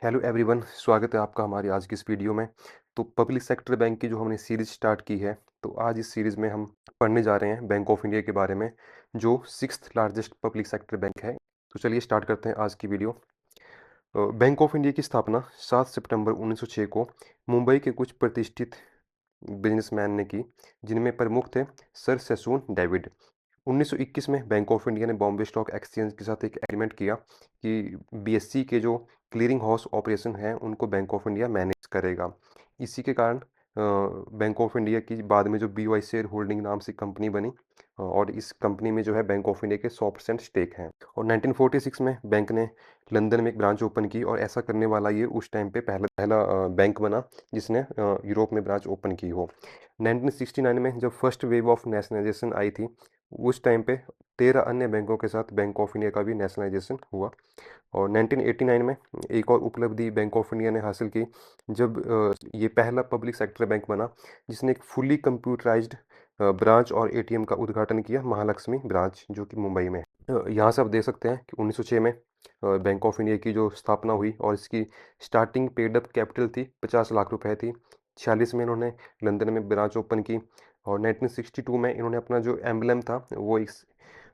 Hello everyone, स्वागत है आपका हमारी आज की इस वीडियो में। तो पब्लिक सेक्टर बैंक की जो हमने सीरीज़ स्टार्ट की है, तो आज इस सीरीज़ में हम पढ़ने जा रहे हैं बैंक ऑफ इंडिया के बारे में, जो 6th largest public sector bank है। तो चलिए स्टार्ट करते हैं आज की वीडियो। बैंक ऑफ इंडिया की स्थापना 7 सितंबर 1906 को मुंबई के कुछ प्रतिष्ठित बिजनेसमैन ने की, जिनमें प्रमुख थे सर सेसून डेविड। 1921 में बैंक ऑफ इंडिया ने बॉम्बे स्टॉक एक्सचेंज के साथ एक एग्रीमेंट किया कि बीएसई के जो क्लीयरिंग हाउस ऑपरेशन है उनको बैंक ऑफ इंडिया मैनेज करेगा। इसी के कारण बैंक ऑफ इंडिया की बाद में जो बीवाई शेयर होल्डिंग नाम से कंपनी बनी, और इस कंपनी में जो है बैंक ऑफ इंडिया के 100% स्टेक हैं। और 1946 में बैंक ने लंदन में एक ब्रांच ओपन की, और ऐसा करने वाला ये उस टाइम पे पहला पहला बैंक बना जिसने यूरोप में ब्रांच ओपन की हो। 1969 में जब फर्स्ट वेव ऑफ नेशनलाइजेशन आई थी, उस टाइम पे 13 अन्य बैंकों के साथ बैंक ऑफ इंडिया का भी नेशनलाइजेशन हुआ। और 1989 में एक और उपलब्धि बैंक ऑफ इंडिया ने हासिल की, जब ये पहला पब्लिक सेक्टर बैंक बना जिसने एक फुली कंप्यूटराइज्ड ब्रांच और एटीएम का उद्घाटन किया, महालक्ष्मी ब्रांच, जो कि मुंबई में है। यहाँ से आप देख सकते हैं कि 1906 में बैंक ऑफ इंडिया की जो स्थापना हुई, और इसकी स्टार्टिंग पेड अप कैपिटल थी 50 लाख रुपए थी। 46 में इन्होंने लंदन में ब्रांच ओपन की, और 1962 में इन्होंने अपना जो एम्बलम था वो इस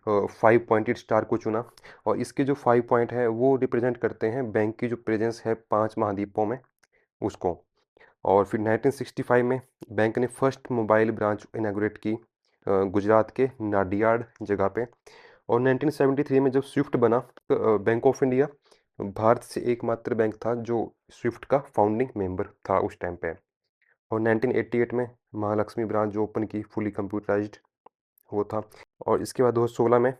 5 पॉइंटेड स्टार को चुना। और इसके जो 5 पॉइंट है वो रिप्रेजेंट करते हैं बैंक की जो प्रेजेंस है 5 महाद्वीपों में, उसको। और फिर 1965 में बैंक ने फर्स्ट मोबाइल ब्रांच इनॉग्रेट की गुजरात के नाडियाड जगह पे। और 1973 में जब स्विफ्ट बना, तो बैंक ऑफ इंडिया भारत से एकमात्र बैंक था जो स्विफ्ट का फाउंडिंग मेंबर था उस टाइम पे। और 1988 में महालक्ष्मी ब्रांच जो ओपन की, फुली कंप्यूटराइज्ड वो था। और इसके बाद 2016 में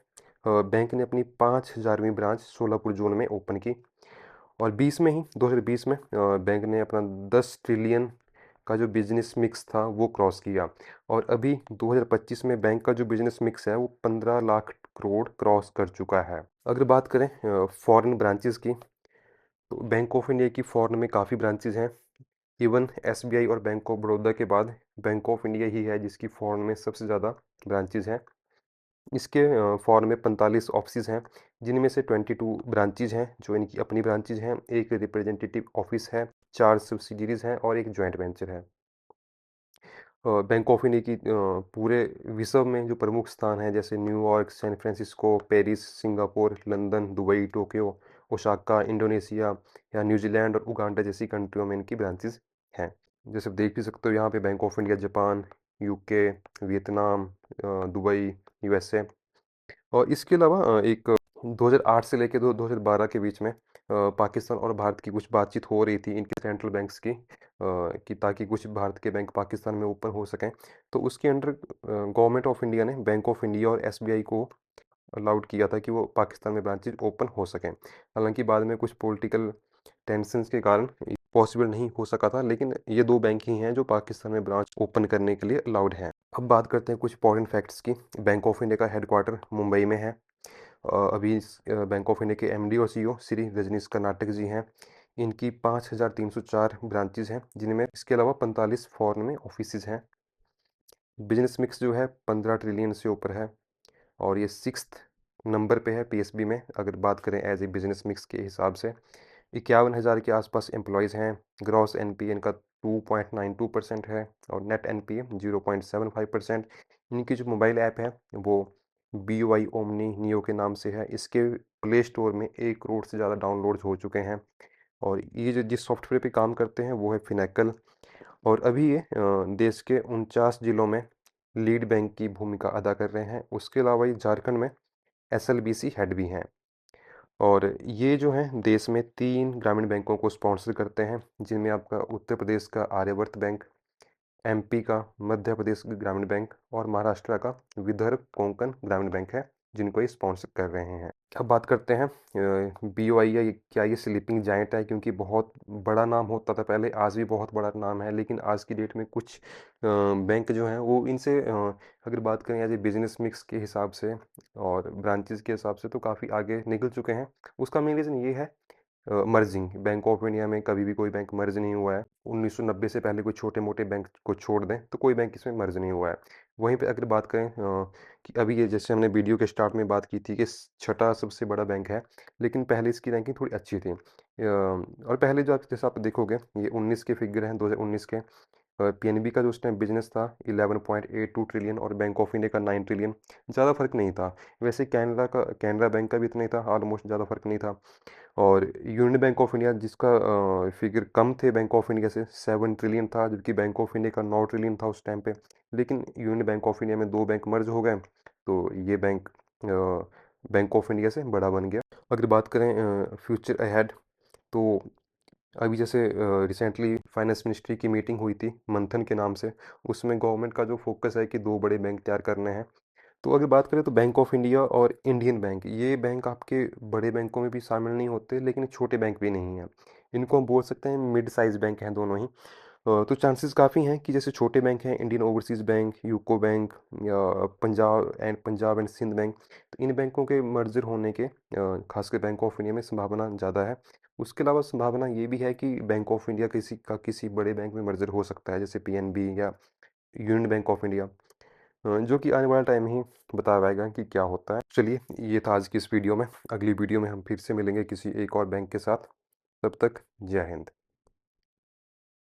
बैंक ने अपनी 5000वीं ब्रांच सोलापुर जोन में ओपन की। और 2020 में बैंक ने अपना 10 ट्रिलियन का जो बिजनेस मिक्स था वो क्रॉस किया। और अभी 2025 में बैंक का जो बिजनेस मिक्स है वो 15 लाख करोड़ क्रॉस कर चुका है। अगर बात करें फॉरेन ब्रांचेस की, तो बैंक ऑफ इंडिया की फॉरेन में काफ़ी ब्रांचेस हैं। इवन एसबीआई और बैंक ऑफ बड़ौदा के बाद बैंक ऑफ इंडिया ही है जिसकी फॉरेन में सबसे ज़्यादा ब्रांचेस हैं। इसके फॉरेन में 45 ऑफिसेज हैं, जिनमें से 22 ब्रांचेज हैं जो इनकी अपनी ब्रांचेज हैं, एक रिप्रेजेंटेटिव ऑफिस है, 4 सब्सिडियरीज हैं और एक जॉइंट वेंचर है। बैंक ऑफ इंडिया की पूरे विश्व में जो प्रमुख स्थान हैं, जैसे New York, San Francisco, Paris, Singapore, London, Dubai, Tokyo, Osaka, Indonesia या न्यूजीलैंड और उगांडा जैसी कंट्रियों में इनकी ब्रांचेज हैं। जैसे आप देख भी सकते हो यहाँ पे bank of India Japan, UK, Vietnam, Dubai, USA. और इसके अलावा एक 2008 से लेके 2012 के बीच में पाकिस्तान और भारत की कुछ बातचीत हो रही थी इनके सेंट्रल बैंक्स की, कि ताकि कुछ भारत के बैंक पाकिस्तान में ओपन हो सकें। तो उसके अंडर गवर्नमेंट ऑफ इंडिया ने बैंक ऑफ इंडिया और एसबीआई को अलाउड किया था कि वो पाकिस्तान में ब्रांचेज ओपन हो सकें। हालांकि बाद में कुछ पॉलिटिकल टेंशन्स के कारण पॉसिबल नहीं हो सका था, लेकिन ये 2 बैंक ही हैं जो पाकिस्तान में ब्रांच ओपन करने के लिए अलाउड हैं। अब बात करते हैं कुछ इंपॉर्टेंट फैक्ट्स की। बैंक ऑफ इंडिया का हेडक्वार्टर मुंबई में है। अभी बैंक ऑफ इंडिया के एमडी और सीईओ श्री रजनीश कर्नाटक जी हैं। इनकी 5304 ब्रांचेज हैं, जिनमें इसके अलावा 45 फॉरेन में ऑफिसेज हैं। बिजनेस मिक्स जो है 15 ट्रिलियन से ऊपर है, और ये 6th नंबर पे है पीएसबी में, अगर बात करें एज ए बिजनेस मिक्स के हिसाब से। 51,000 के आसपास एम्प्लॉयज़ हैं। ग्रॉस एनपीए इनका 2.92% है, और नेट एनपीए 0.75%। इनकी जो मोबाइल ऐप है वो BYOMNI ओमनी नियो के नाम से है। इसके प्ले स्टोर में 1 करोड़ से ज़्यादा डाउनलोड्स हो चुके हैं। और ये जो जिस सॉफ्टवेयर पे काम करते हैं वो है फिनेकल। और अभी ये देश के 49 जिलों में लीड बैंक की भूमिका अदा कर रहे हैं। उसके अलावा ये झारखंड में एसएलबीसी हेड भी हैं। और ये जो हैं देश में 3 ग्रामीण बैंकों को स्पॉन्सर करते हैं, जिनमें आपका उत्तर प्रदेश का आर्यवर्त बैंक, एमपी का मध्य प्रदेश ग्रामीण बैंक और महाराष्ट्र का विदर्भ कोंकण ग्रामीण बैंक है, जिनको ये स्पॉन्सर कर रहे हैं। अब बात करते हैं बीओआई या क्या ये स्लीपिंग जायंट है, क्योंकि बहुत बड़ा नाम होता था पहले, आज भी बहुत बड़ा नाम है, लेकिन आज की डेट में कुछ बैंक जो हैं वो इनसे अगर बात करें एज ए बिजनेस मिक्स के हिसाब से और ब्रांचेस के हिसाब से तो काफ़ी आगे निकल चुके हैं। उसका मेन रीज़न ये है मर्जिंग बैंक ऑफ इंडिया में कभी भी कोई बैंक मर्ज नहीं हुआ है। 1990 से पहले कोई छोटे-मोटे बैंक को छोड़ दें, तो कोई बैंक इसमें मर्ज नहीं हुआ है। वहीं पे अगर बात करें कि अभी ये जैसे हमने वीडियो के स्टार्ट में बात की थी कि छठा सबसे बड़ा बैंक है, लेकिन पहले इसकी रैंकिंग थोड़ी अच्छी थी। और पहले जो आप जैसा आप देखोगे, ये 19 के फिगर हैं 2019 के। पीएनबी का जो उस टाइम बिज़नेस था 11.82 ट्रिलियन और बैंक ऑफ इंडिया का 9 ट्रिलियन, ज़्यादा फ़र्क नहीं था। वैसे कैनरा बैंक का भी इतना ही था, ऑलमोस्ट ज़्यादा फ़र्क नहीं था। और यूनियन बैंक ऑफ इंडिया जिसका फिगर कम थे बैंक ऑफ इंडिया से 7 ट्रिलियन था, जबकि बैंक ऑफ इंडिया का 9 ट्रिलियन था उस टाइम पे। लेकिन यूनियन बैंक ऑफ इंडिया में 2 बैंक मर्ज हो गए, तो ये बैंक बैंक ऑफ इंडिया से बड़ा बन गया। अगर बात करें फ्यूचर अहेड, तो अभी जैसे रिसेंटली फाइनेंस मिनिस्ट्री की मीटिंग हुई थी मंथन के नाम से, उसमें गवर्नमेंट का जो फोकस है कि 2 बड़े बैंक तैयार करने हैं। तो अगर बात करें तो बैंक ऑफ इंडिया और इंडियन बैंक, ये बैंक आपके बड़े बैंकों में भी शामिल नहीं होते, लेकिन छोटे बैंक भी नहीं हैं। इनको हम बोल सकते हैं मिड साइज़ बैंक हैं दोनों ही। तो चांसेस काफ़ी हैं कि जैसे छोटे बैंक हैं Indian overseas bank, UCO bank या पंजाब एंड सिंध बैंक, तो इन बैंकों के मर्जर होने के खासकर बैंक ऑफ इंडिया में संभावना ज़्यादा है। उसके अलावा संभावना ये भी है कि बैंक ऑफ इंडिया किसी बड़े बैंक में मर्जर हो सकता है, जैसे पीएनबी या यूनियन बैंक ऑफ इंडिया। जो कि आने वाला टाइम ही बता पाएगा कि क्या होता है। चलिए, ये था आज की इस वीडियो में। अगली वीडियो में हम फिर से मिलेंगे किसी एक और बैंक के साथ। तब तक जय हिंद।